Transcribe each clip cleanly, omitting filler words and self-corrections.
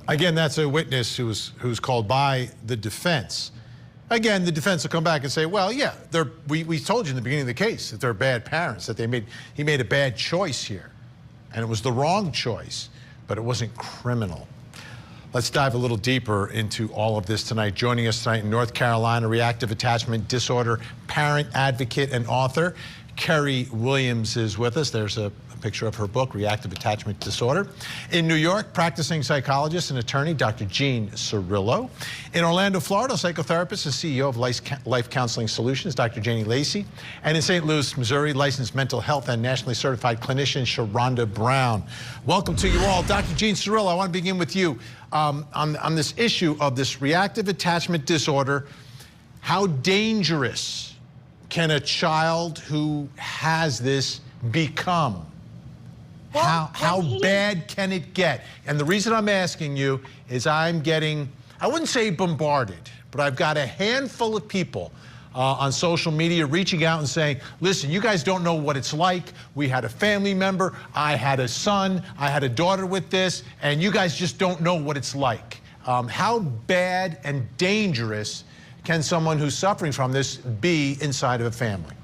Again, that's a witness who's called by the defense. Again, the defense will come back and say, well, yeah, we told you in the beginning of the case that they're bad parents, that he made a bad choice here. And it was the wrong choice, but it wasn't criminal. Let's dive a little deeper into all of this tonight. Joining us tonight in North Carolina, reactive attachment disorder parent, advocate, and author, Carrie Williams is with us. There's a picture of her book, Reactive Attachment Disorder. In New York, practicing psychologist and attorney, Dr. Jean Cirillo. In Orlando, Florida, psychotherapist and CEO of Life Counseling Solutions, Dr. Janie Lacey. And in St. Louis, Missouri, licensed mental health and nationally certified clinician, Sharonda Brown. Welcome to you all. Dr. Jean Cirillo, I want to begin with you on this issue of this reactive attachment disorder. How dangerous can a child who has this become? How bad can it get? And the reason I'm asking you is I'm getting, I wouldn't say bombarded, but I've got a handful of people on social media reaching out and saying, listen, you guys don't know what it's like. We had a family member, I had a son, I had a daughter with this, and you guys just don't know what it's like. How bad and dangerous can someone who's suffering from this be inside of a family?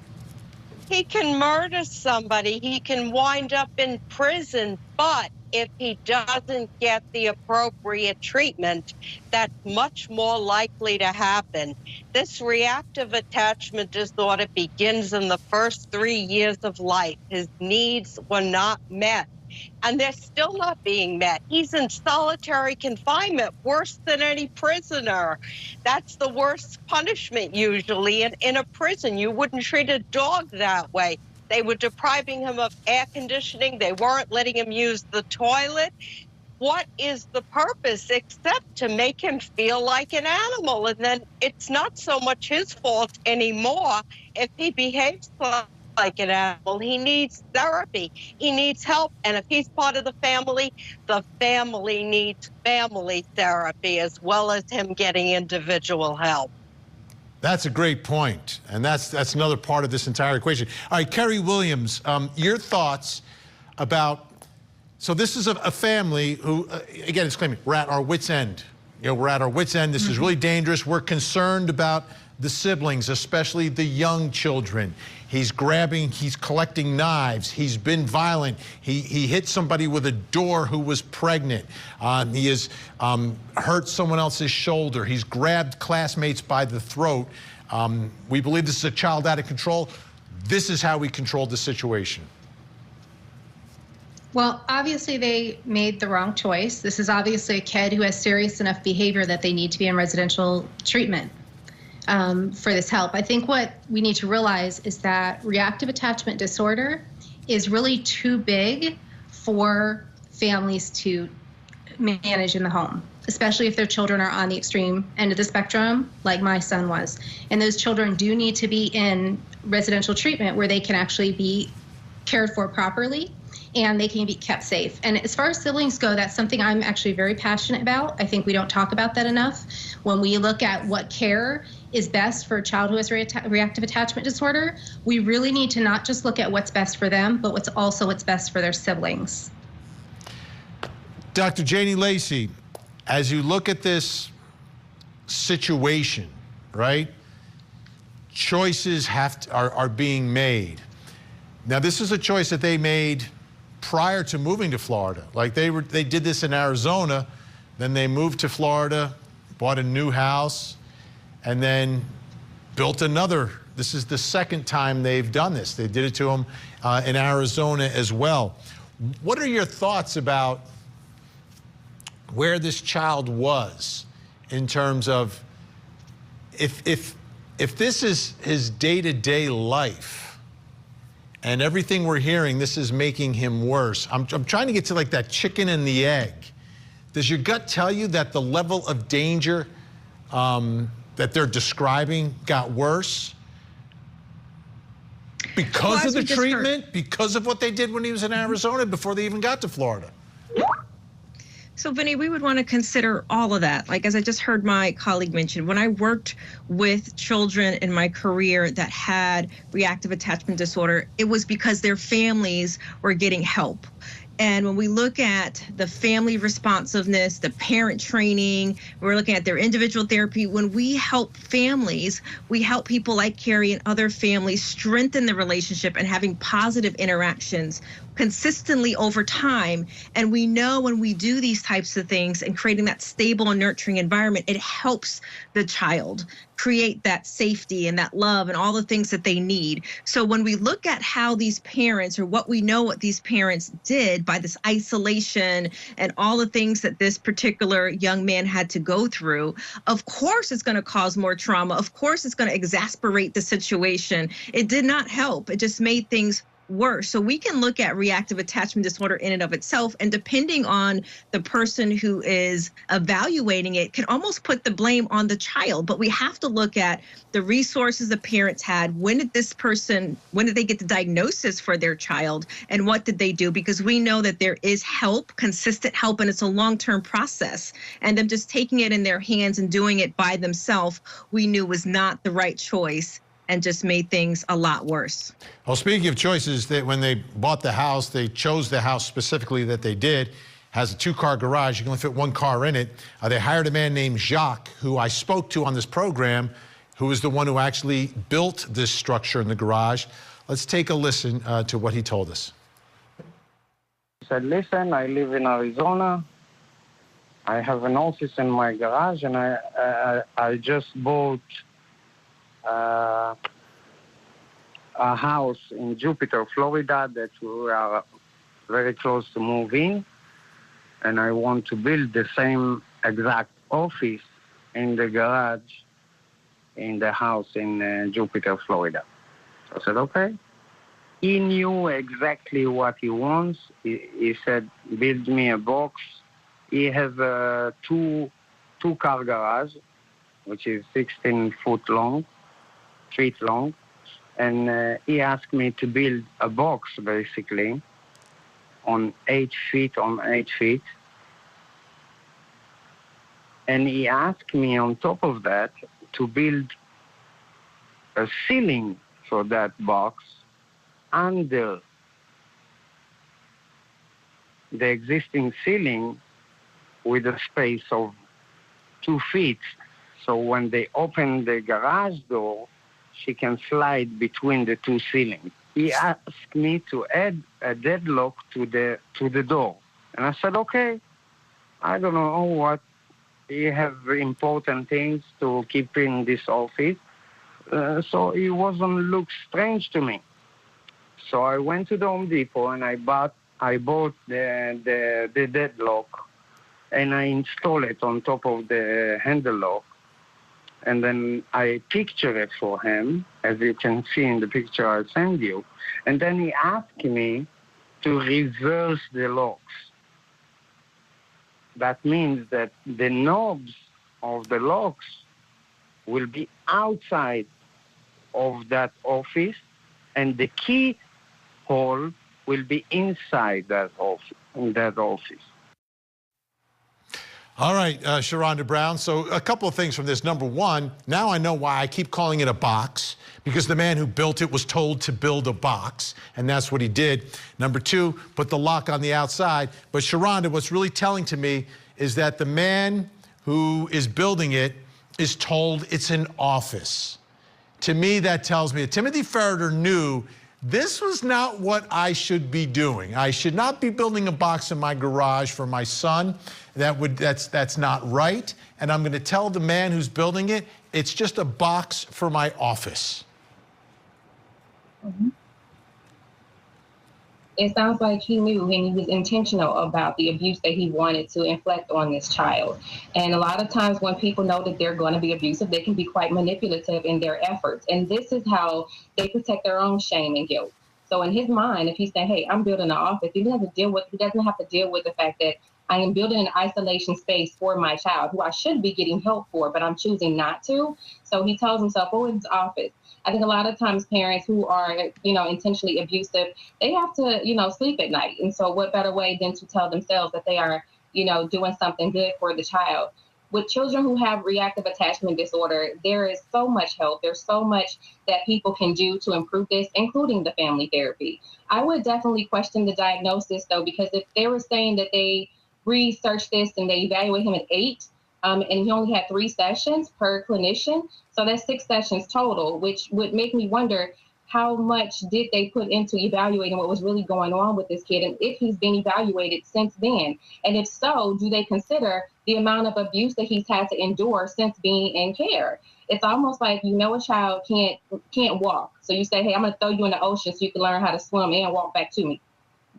He can murder somebody, he can wind up in prison, but if he doesn't get the appropriate treatment, that's much more likely to happen. This reactive attachment disorder begins in the first 3 years of life. His needs were not met, and they're still not being met. He's in solitary confinement, worse than any prisoner. That's the worst punishment usually in a prison. You wouldn't treat a dog that way. They were depriving him of air conditioning. They weren't letting him use the toilet. What is the purpose except to make him feel like an animal? And then it's not so much his fault anymore if he behaves like an animal. He needs therapy. He needs help. And if he's part of the family needs family therapy as well as him getting individual help. That's a great point, and that's another part of this entire equation. All right, Carrie Williams, your thoughts about, so this is a family who, again, it's claiming we're at our wits' end. You know, we're at our wits' end. This is really dangerous. We're concerned about the siblings, especially the young children. He's collecting knives. He's been violent. He hit somebody with a door who was pregnant. He has hurt someone else's shoulder. He's grabbed classmates by the throat. We believe this is a child out of control. This is how we controlled the situation. Well, obviously they made the wrong choice. This is obviously a kid who has serious enough behavior that they need to be in residential treatment for this help. I think what we need to realize is that reactive attachment disorder is really too big for families to manage in the home, especially if their children are on the extreme end of the spectrum, like my son was. And those children do need to be in residential treatment where they can actually be cared for properly and they can be kept safe. And as far as siblings go, that's something I'm actually very passionate about. I think we don't talk about that enough. When we look at what care is best for a child who has reactive attachment disorder, we really need to not just look at what's best for them, but what's best for their siblings. Dr. Janie Lacey, as you look at this situation, right? Choices are being made. Now, this is a choice that they made prior to moving to Florida. Like they did this in Arizona, then they moved to Florida, bought a new house, and then built another. This is the second time they've done this. They did it to him in Arizona as well. What are your thoughts about where this child was in terms of if this is his day-to-day life and everything we're hearing, this is making him worse? I'm trying to get to like that chicken and the egg. Does your gut tell you that the level of danger that they're describing got worse because of the treatment, because of what they did when he was in Arizona before they even got to Florida? So, Vinny, we would want to consider all of that. Like, as I just heard my colleague mention, when I worked with children in my career that had reactive attachment disorder, it was because their families were getting help. And when we look at the family responsiveness, the parent training, we're looking at their individual therapy. When we help families, we help people like Carrie and other families strengthen the relationship and having positive interactions consistently over time. And we know when we do these types of things and creating that stable and nurturing environment, it helps the child create that safety and that love and all the things that they need. So when we look at how these parents, or what we know what these parents did by this isolation and all the things that this particular young man had to go through, of course it's going to cause more trauma. Of course it's going to exacerbate the situation. It did not help. It just made things worse. So we can look at reactive attachment disorder in and of itself, and depending on the person who is evaluating it, can almost put the blame on the child. But we have to look at the resources the parents had. When did they get the diagnosis for their child, and what did they do? Because we know that there is help, consistent help, and it's a long-term process. And them just taking it in their hands and doing it by themselves, we knew was not the right choice, and just made things a lot worse. Well, speaking of choices, that when they bought the house, they chose the house specifically that they did. Has a 2-car garage. You can only fit 1 car in it. They hired a man named Jacques, who I spoke to on this program, who is the one who actually built this structure in the garage. Let's take a listen to what he told us. He said, listen, I live in Arizona. I have an office in my garage, and I just bought a house in Jupiter, Florida, that we are very close to move in, and I want to build the same exact office in the garage in the house in Jupiter, Florida. I said, okay. He knew exactly what he wants. He said, build me a box. He has a two-car garage, which is 16 feet long, and he asked me to build a box basically on 8 feet, and he asked me on top of that to build a ceiling for that box under the existing ceiling with a space of 2 feet, so when they open the garage door, she can slide between the 2 ceilings. He asked me to add a deadlock to the door. And I said, okay, I don't know what, you have important things to keep in this office. So it wasn't look strange to me. So I went to the Home Depot and I bought the deadlock, and I installed it on top of the handle lock. And then I picture it for him, as you can see in the picture I'll send you. And then he asked me to reverse the locks. That means that the knobs of the locks will be outside of that office, and the key hole will be inside that office. All right, Sharonda Brown. So a couple of things from this. Number one, now I know why I keep calling it a box, because the man who built it was told to build a box, and that's what he did. Number two, put the lock on the outside. But Sharonda, what's really telling to me is that the man who is building it is told it's an office. To me, that tells me that Timothy Ferreter knew this was not what I should be doing. I should not be building a box in my garage for my son. That's not right. And I'm going to tell the man who's building it, it's just a box for my office. Mm-hmm. It sounds like he knew, and he was intentional about the abuse that he wanted to inflict on this child. And a lot of times when people know that they're going to be abusive, they can be quite manipulative in their efforts. And this is how they protect their own shame and guilt. So in his mind, if he's saying, hey, I'm building an office, he doesn't have to deal with the fact that I am building an isolation space for my child, who I should be getting help for, but I'm choosing not to. So he tells himself, oh, it's office. I think a lot of times parents who are, intentionally abusive, they have to, sleep at night. And so what better way than to tell themselves that they are, doing something good for the child. with children who have reactive attachment disorder, there is so much help. There's so much that people can do to improve this, including the family therapy. I would definitely question the diagnosis, though, because if they were saying that they researched this and they evaluate him at 8, and he only had 3 sessions per clinician, so that's 6 sessions total, which would make me wonder how much did they put into evaluating what was really going on with this kid, and if he's been evaluated since then. And if so, do they consider the amount of abuse that he's had to endure since being in care? It's almost like, you know, a child can't walk. So you say, hey, I'm going to throw you in the ocean so you can learn how to swim and walk back to me.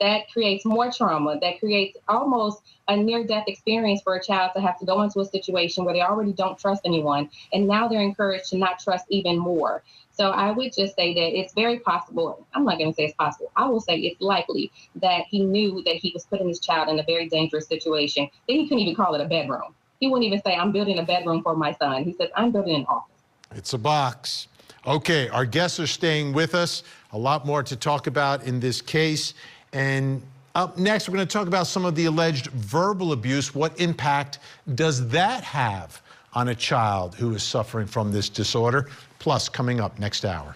That creates more trauma. That creates almost a near-death experience for a child to have to go into a situation where they already don't trust anyone, and now they're encouraged to not trust even more. So I would just say that it's very possible. I'm not going to say it's possible. I will say it's likely that he knew that he was putting his child in a very dangerous situation, that he couldn't even call it a bedroom. He wouldn't even say, I'm building a bedroom for my son. He says, I'm building an office. It's a box. Okay, our guests are staying with us. A lot more to talk about in this case. And up next, we're going to talk about some of the alleged verbal abuse. What impact does that have on a child who is suffering from this disorder? Plus, coming up next hour.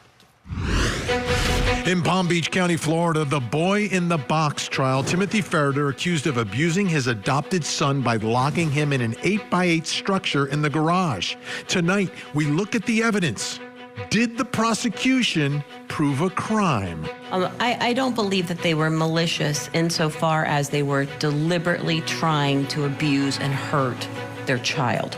In Palm Beach County, Florida, the boy in the box trial, Timothy Ferreter, accused of abusing his adopted son by locking him in an 8x8 structure in the garage. Tonight, we look at the evidence. Did the prosecution prove a crime? I don't believe that they were malicious insofar as they were deliberately trying to abuse and hurt their child.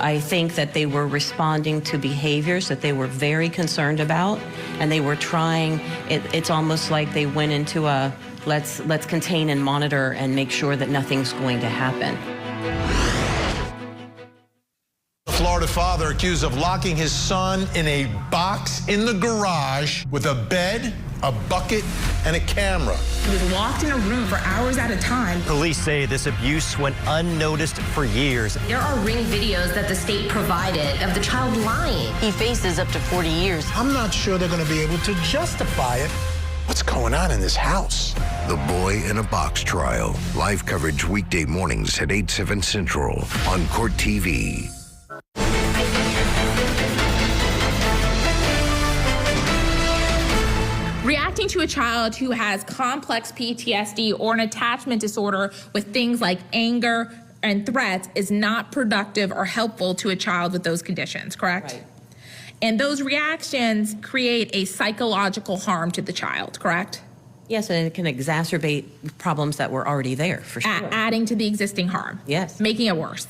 I think that they were responding to behaviors that they were very concerned about, and they were trying, it's almost like they went into a let's contain and monitor and make sure that nothing's going to happen. Florida father accused of locking his son in a box in the garage with a bed, a bucket, and a camera. He was locked in a room for hours at a time. Police say this abuse went unnoticed for years. There are ring videos that the state provided of the child lying. He faces up to 40 years. I'm not sure they're going to be able to justify it. What's going on in this house? The Boy in a Box trial. Live coverage weekday mornings at 8, 7 Central on Court TV. Reacting to a child who has complex PTSD or an attachment disorder with things like anger and threats is not productive or helpful to a child with those conditions, correct? Right. And those reactions create a psychological harm to the child, correct? Yes, and it can exacerbate problems that were already there, for sure. Adding to the existing harm. Yes. Making it worse.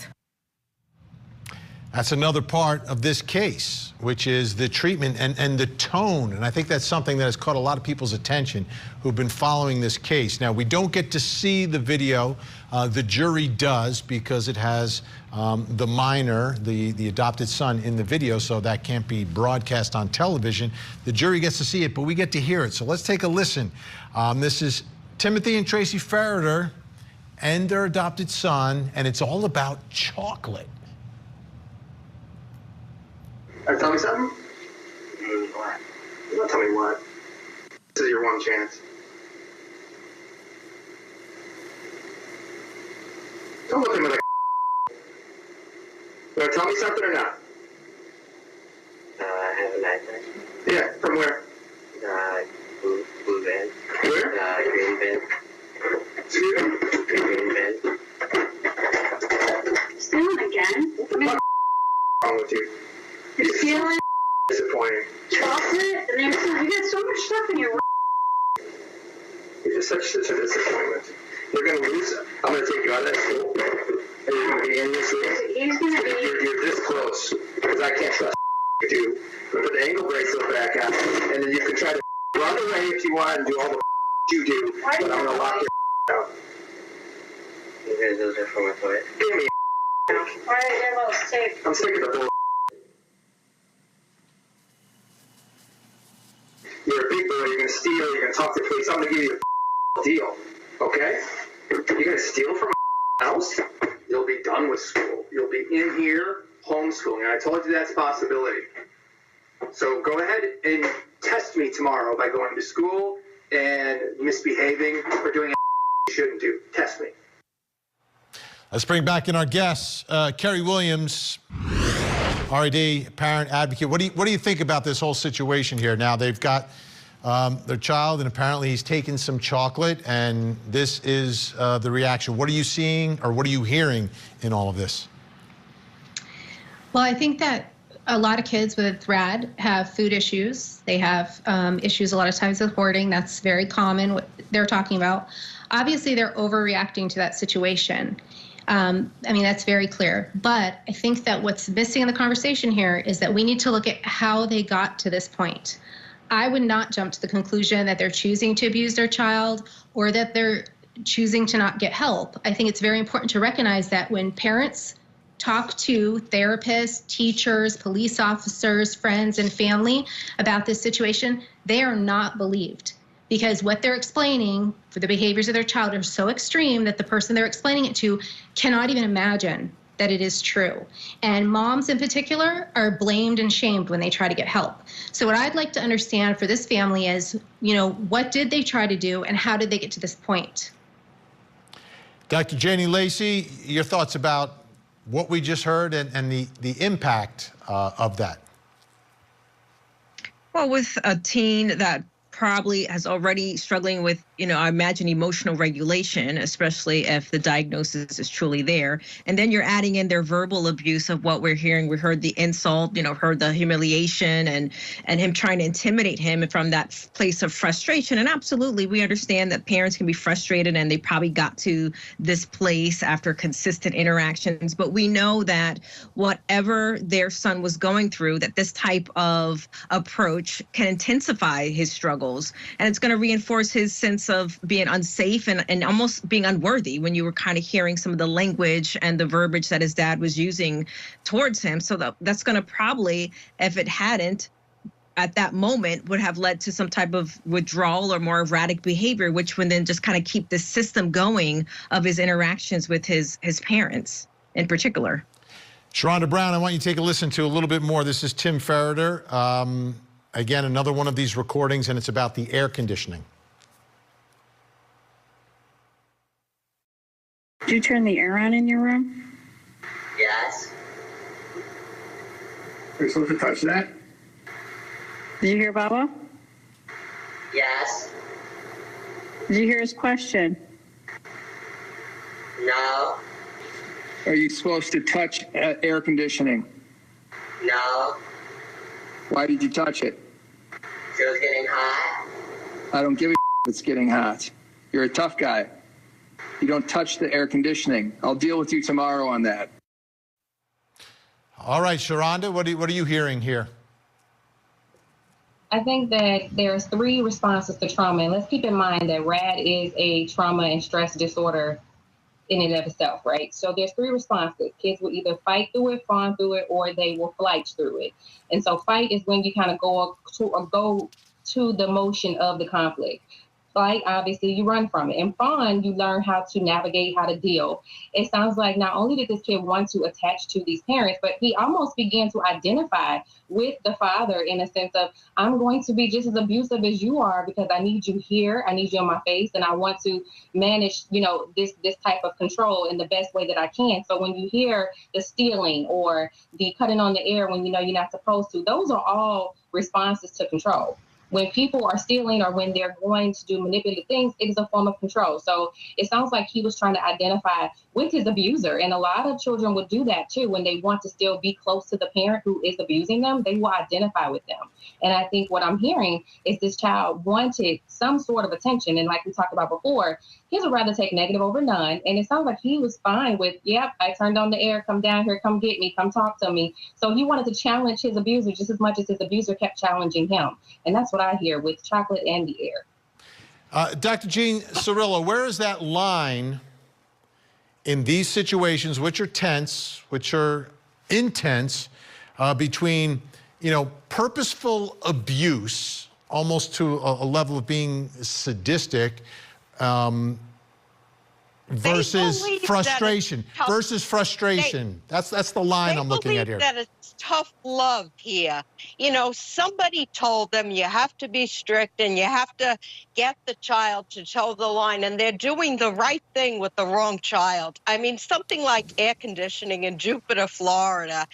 That's another part of this case, which is the treatment and the tone. And I think that's something that has caught a lot of people's attention who've been following this case. Now, we don't get to see the video. The jury does, because it has the minor, the adopted son, in the video, so that can't be broadcast on television. The jury gets to see it, but we get to hear it. So let's take a listen. This is Timothy and Tracy Ferreter and their adopted son, and it's all about chocolate. Tell me something? What? Don't tell me what. This is your one chance. Don't look at me like you want to tell me something or not? I have a nightmare. Yeah, from where? Blue van. Where? Green van. Excuse me? Green van. Stealing again? What the fuck is wrong with you? You're stealing Disappointing. chocolate, and you got so much stuff in your. You're just such a disappointment. You're going to lose. I'm going to take you out of that school. And you're going to be in this room. He's going to be. You're this close. Because I can't trust you do. Put the ankle bracelet back on. And then you can try to run away if you want and do all the you do. But I'm going to lock your out. You guys, those are for my toy. Give me Why are you a little sick? I'm sick of the bull. You're a big boy, you're going to steal, you're going to talk to the police. I'm going to give you a deal, okay? You're going to steal from my house? You'll be done with school. You'll be in here homeschooling. And I told you that's a possibility. So go ahead and test me tomorrow by going to school and misbehaving or doing you shouldn't do. Test me. Let's bring back in our guests. Kerry Williams, RAD, parent advocate. What do you think about this whole situation here? Now they've got their child, and apparently he's taken some chocolate, and this is the reaction. What are you seeing, or what are you hearing in all of this? Well, I think that a lot of kids with RAD have food issues. They have issues a lot of times with hoarding. That's very common, what they're talking about. Obviously, they're overreacting to that situation. I mean, that's very clear. But I think that what's missing in the conversation here is that we need to look at how they got to this point. I would not jump to the conclusion that they're choosing to abuse their child or that they're choosing to not get help. I think it's very important to recognize that when parents talk to therapists, teachers, police officers, friends, and family about this situation, they are not believed. Because what they're explaining for the behaviors of their child are so extreme that the person they're explaining it to cannot even imagine that it is true. And moms in particular are blamed and shamed when they try to get help. So what I'd like to understand for this family is, what did they try to do and how did they get to this point? Dr. Janie Lacey, your thoughts about what we just heard and the impact of that? Well, with a teen that probably has already struggling with, I imagine emotional regulation, especially if the diagnosis is truly there. And then you're adding in their verbal abuse of what we're hearing. We heard the insult, heard the humiliation and him trying to intimidate him from that place of frustration. And absolutely, we understand that parents can be frustrated and they probably got to this place after consistent interactions. But we know that whatever their son was going through, that this type of approach can intensify his struggles. And it's going to reinforce his sense of being unsafe and almost being unworthy when you were kind of hearing some of the language and the verbiage that his dad was using towards him. So that's going to probably, if it hadn't, at that moment would have led to some type of withdrawal or more erratic behavior, which would then just kind of keep the system going of his interactions with his parents in particular. Sharonda Brown, I want you to take a listen to a little bit more. This is Tim Ferreter. Again, another one of these recordings, and it's about the air conditioning. Did you turn the air on in your room? Yes. Are you supposed to touch that? Did you hear Baba? Yes. Did you hear his question? No. Are you supposed to touch air conditioning? No. Why did you touch it? It was getting hot. I don't give a if it's getting hot. You're a tough guy. You don't touch the air conditioning. I'll deal with you tomorrow on that. All right, Sharonda, what are you hearing here? I think that there's 3 responses to trauma. And let's keep in mind that RAD is a trauma and stress disorder in and of itself, right? So there's 3 responses. Kids will either fight through it, fawn through it, or they will flight through it. And so fight is when you kind of go to the motion of the conflict. Flight, obviously, you run from it. And fawn, you learn how to navigate, how to deal. It sounds like not only did this kid want to attach to these parents, but he almost began to identify with the father in a sense of, I'm going to be just as abusive as you are because I need you here, I need you in my face, and I want to manage, this type of control in the best way that I can. So when you hear the stealing or the cutting on the air when you know you're not supposed to, those are all responses to control. When people are stealing or when they're going to do manipulative things, it is a form of control. So it sounds like he was trying to identify with his abuser. And a lot of children would do that too. When they want to still be close to the parent who is abusing them, they will identify with them. And I think what I'm hearing is this child wanted some sort of attention. And like we talked about before, kids would rather take negative over none. And it sounds like he was fine with, yep, I turned on the air, come down here, come get me, come talk to me. So he wanted to challenge his abuser just as much as his abuser kept challenging him. And that's what I hear with chocolate and the air. Dr. Jean Cirillo, where is that line in these situations, which are tense, which are intense, between, purposeful abuse, almost to a level of being sadistic, versus believe that frustration. it's tough- Versus frustration. That's the line I'm looking at here. They believe that it's tough love here. You know, somebody told them you have to be strict and you have to get the child to toe the line, and they're doing the right thing with the wrong child. I mean, something like air conditioning in Jupiter, Florida.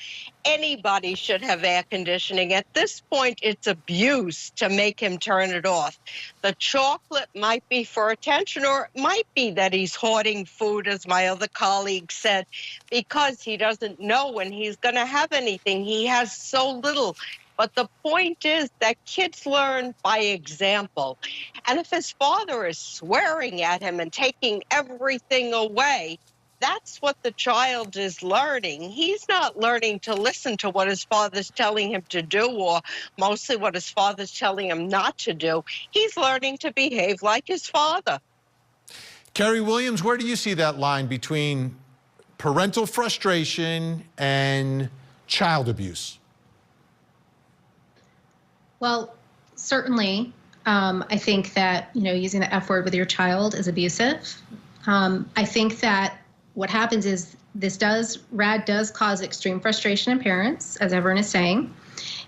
Anybody should have air conditioning. At this point, it's abuse to make him turn it off. The chocolate might be for attention, or it might be that he's hoarding food, as my other colleague said, because he doesn't know when he's going to have anything. He has so little. But the point is that kids learn by example. And if his father is swearing at him and taking everything away, that's what the child is learning. He's not learning to listen to what his father's telling him to do, or mostly what his father's telling him not to do. He's learning to behave like his father. Kerry Williams, where do you see that line between parental frustration and child abuse? Well, certainly, I think that, using the F word with your child is abusive. I think that what happens is RAD does cause extreme frustration in parents, as everyone is saying.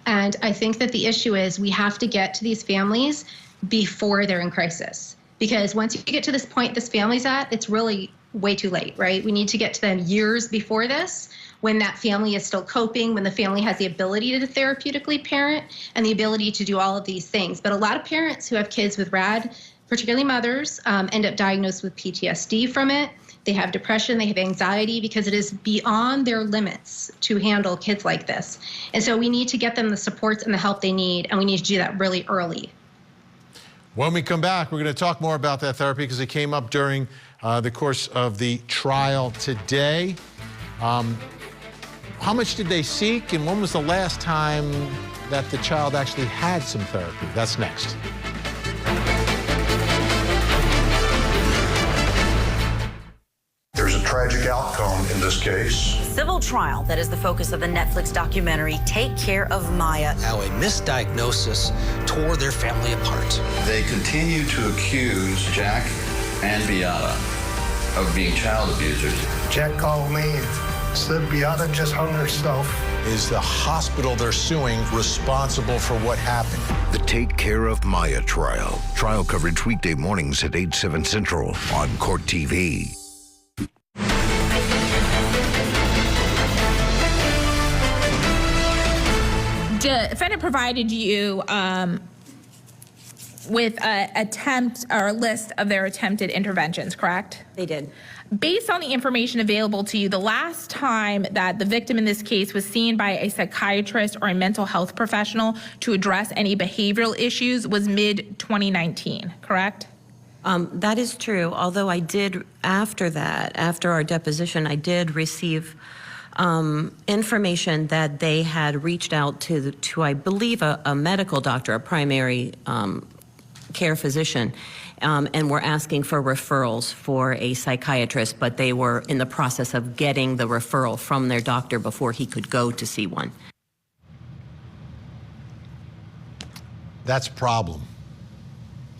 And I think that the issue is we have to get to these families before they're in crisis. Because once you get to this point this family's at, it's really way too late, right? We need to get to them years before this, when that family is still coping, when the family has the ability to therapeutically parent and the ability to do all of these things. But a lot of parents who have kids with RAD, particularly mothers, end up diagnosed with PTSD from it. They have depression, they have anxiety, because it is beyond their limits to handle kids like this. And so we need to get them the supports and the help they need, and we need to do that really early. When we come back, we're going to talk more about that therapy because it came up during the course of the trial today. How much did they seek, and when was the last time that the child actually had some therapy? That's next. There's a tragic outcome in this case. Civil trial that is the focus of the Netflix documentary Take Care of Maya. How a misdiagnosis tore their family apart. They continue to accuse Jack and Beata of being child abusers. Jack called me and said Beata just hung herself. Is the hospital they're suing responsible for what happened? The Take Care of Maya trial. Trial coverage weekday mornings at 8, 7 Central on Court TV. Defendant provided you with a list of their attempted interventions, correct? They did. Based on the information available to you, the last time that the victim in this case was seen by a psychiatrist or a mental health professional to address any behavioral issues was mid-2019, correct? That is true, although I did, after our deposition, I did receive information that they had reached out to I believe, a medical doctor, a primary care physician, and were asking for referrals for a psychiatrist, but they were in the process of getting the referral from their doctor before he could go to see one. That's a problem,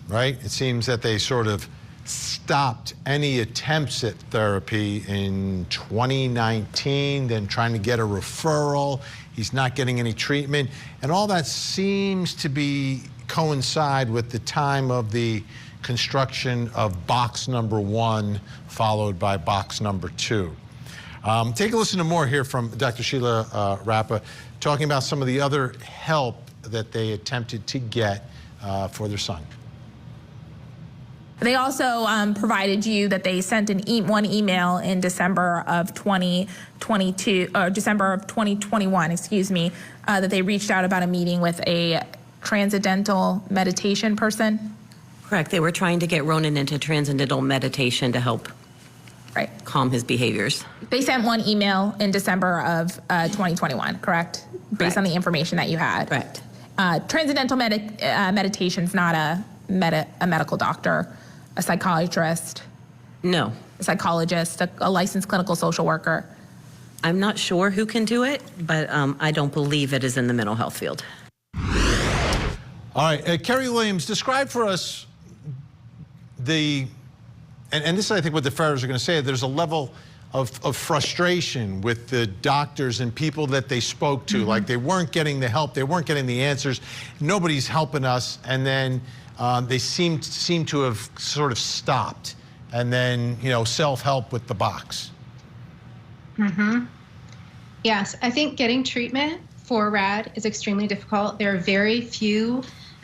right? It seems that they sort of stopped any attempts at therapy in 2019, then trying to get a referral. He's not getting any treatment. And all that seems to coincide with the time of the construction of box number 1, followed by box number 2. Take a listen to more here from Dr. Sheila Rappa, talking about some of the other help that they attempted to get for their son. They also provided you that they sent one email in December of 2022, or December of 2021, excuse me, that they reached out about a meeting with a transcendental meditation person. Correct. They were trying to get Ronan into transcendental meditation to help calm his behaviors. They sent one email in December of 2021, correct? Based on the information that you had. Correct. Transcendental meditation is not a medical doctor. A psychiatrist? No. A psychologist, a licensed clinical social worker? I'm not sure who can do it, but I don't believe it is in the mental health field. All right, Kerry Williams, describe for us the and this is, I think, what the federals are going to say. There's a level of frustration with the doctors and people that they spoke to. Like they weren't getting the help, they weren't getting the answers. Nobody's helping us, and then they seem to have sort of stopped, and then self-help with the box. Yes, I think getting treatment for RAD is extremely difficult. There are very few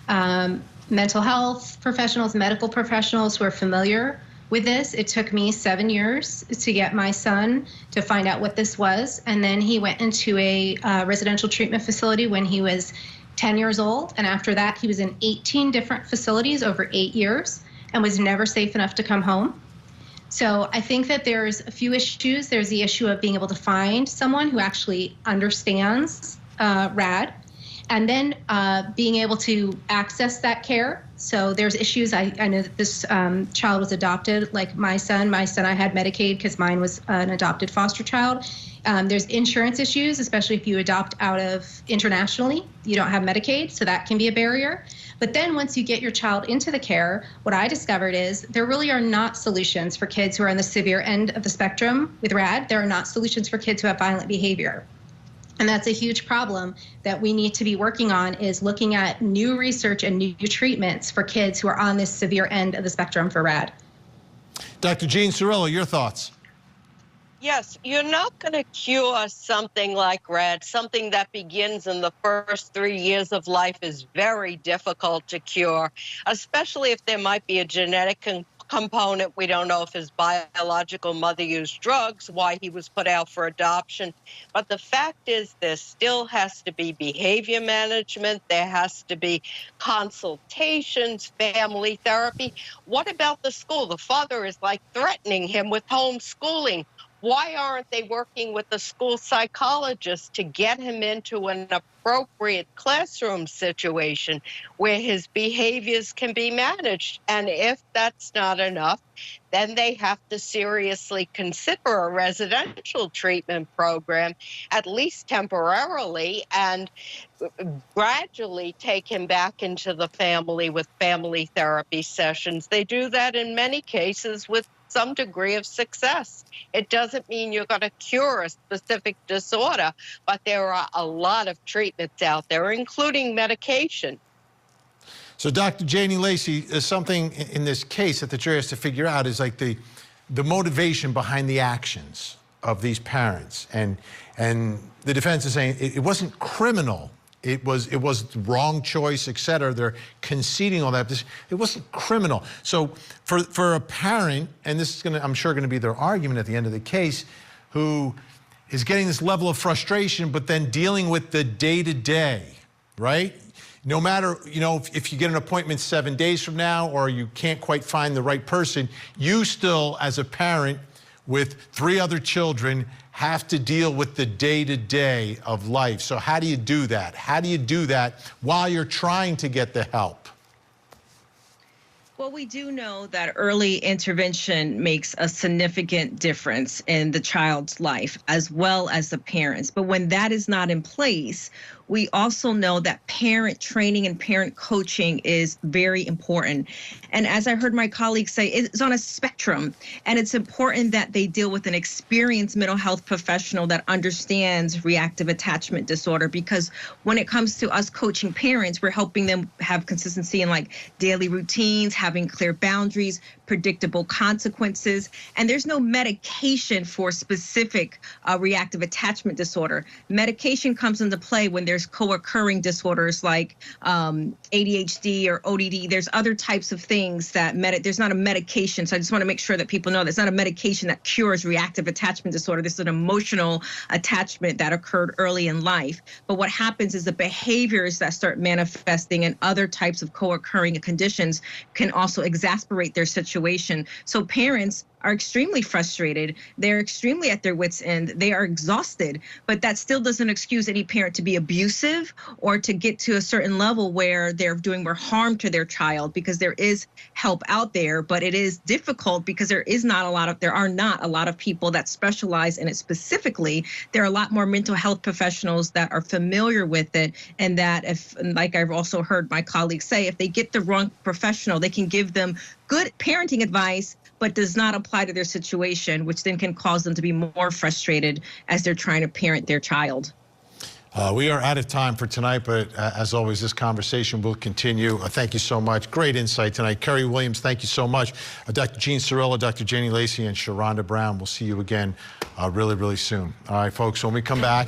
mental health professionals, medical professionals who are familiar with this. It took me 7 years to get my son to find out what this was. And then he went into a residential treatment facility when he was 10 years old. And after that, he was in 18 different facilities over 8 years and was never safe enough to come home. So I think that there's a few issues. There's the issue of being able to find someone who actually understands RAD, and then being able to access that care. So there's issues. I know that this child was adopted, like my son. I had Medicaid because mine was an adopted foster child. There's insurance issues, especially if you adopt out of internationally. You don't have Medicaid, so that can be a barrier. But then once you get your child into the care, what I discovered is there really are not solutions for kids who are on the severe end of the spectrum with RAD. There are not solutions for kids who have violent behavior. And that's a huge problem that we need to be working on, is looking at new research and new treatments for kids who are on this severe end of the spectrum for RAD. Dr. Jean Cirillo, your thoughts? Yes, you're not going to cure something like RAD. Something that begins in the first 3 years of life is very difficult to cure, especially if there might be a genetic component. We don't know if his biological mother used drugs, why he was put out for adoption. But the fact is, there still has to be behavior management. There has to be consultations, family therapy. What about the school? The father is like threatening him with homeschooling. Why aren't they working with the school psychologist to get him into an appropriate classroom situation where his behaviors can be managed? And if that's not enough, then they have to seriously consider a residential treatment program, at least temporarily, and gradually take him back into the family with family therapy sessions. They do that in many cases with some degree of success. It doesn't mean you're going to cure a specific disorder, but there are a lot of treatments out there, including medication. So, Dr. Janie Lacey, something in this case that the jury has to figure out is like the motivation behind the actions of these parents. And the defense is saying it wasn't criminal. It was the wrong choice, et cetera. They're conceding all that. It wasn't criminal. So for a parent, and this is I'm sure going to be their argument at the end of the case, who is getting this level of frustration, but then dealing with the day-to-day, right? No matter, if you get an appointment 7 days from now or you can't quite find the right person, you still, as a parent with 3 other children, have to deal with the day-to-day of life. So how do you do that? How do you do that while you're trying to get the help? Well, we do know that early intervention makes a significant difference in the child's life as well as the parents. But when that is not in place, we also know that parent training and parent coaching is very important. And as I heard my colleagues say, it's on a spectrum, and it's important that they deal with an experienced mental health professional that understands reactive attachment disorder, because when it comes to us coaching parents, we're helping them have consistency in like daily routines, having clear boundaries, predictable consequences, and there's no medication for specific reactive attachment disorder. Medication comes into play when there's co-occurring disorders like ADHD or ODD. There's other types of things that there's not a medication. So I just want to make sure that people know there's not a medication that cures reactive attachment disorder. This is an emotional attachment that occurred early in life. But what happens is the behaviors that start manifesting and other types of co-occurring conditions can also exacerbate their situation. So parents are extremely frustrated. They're extremely at their wits' end. They are exhausted, but that still doesn't excuse any parent to be abusive or to get to a certain level where they're doing more harm to their child, because there is help out there, but it is difficult because there are not a lot of people that specialize in it specifically. There are a lot more mental health professionals that are familiar with it, and that if, like I've also heard my colleagues say, if they get the wrong professional, they can give them good parenting advice, but does not apply to their situation, which then can cause them to be more frustrated as they're trying to parent their child. We are out of time for tonight, but as always, this conversation will continue. Thank you so much. Great insight tonight. Kerry Williams, thank you so much. Dr. Gene Cirillo, Dr. Janie Lacey, and Sharonda Brown. We'll see you again really, really soon. All right, folks, when we come back,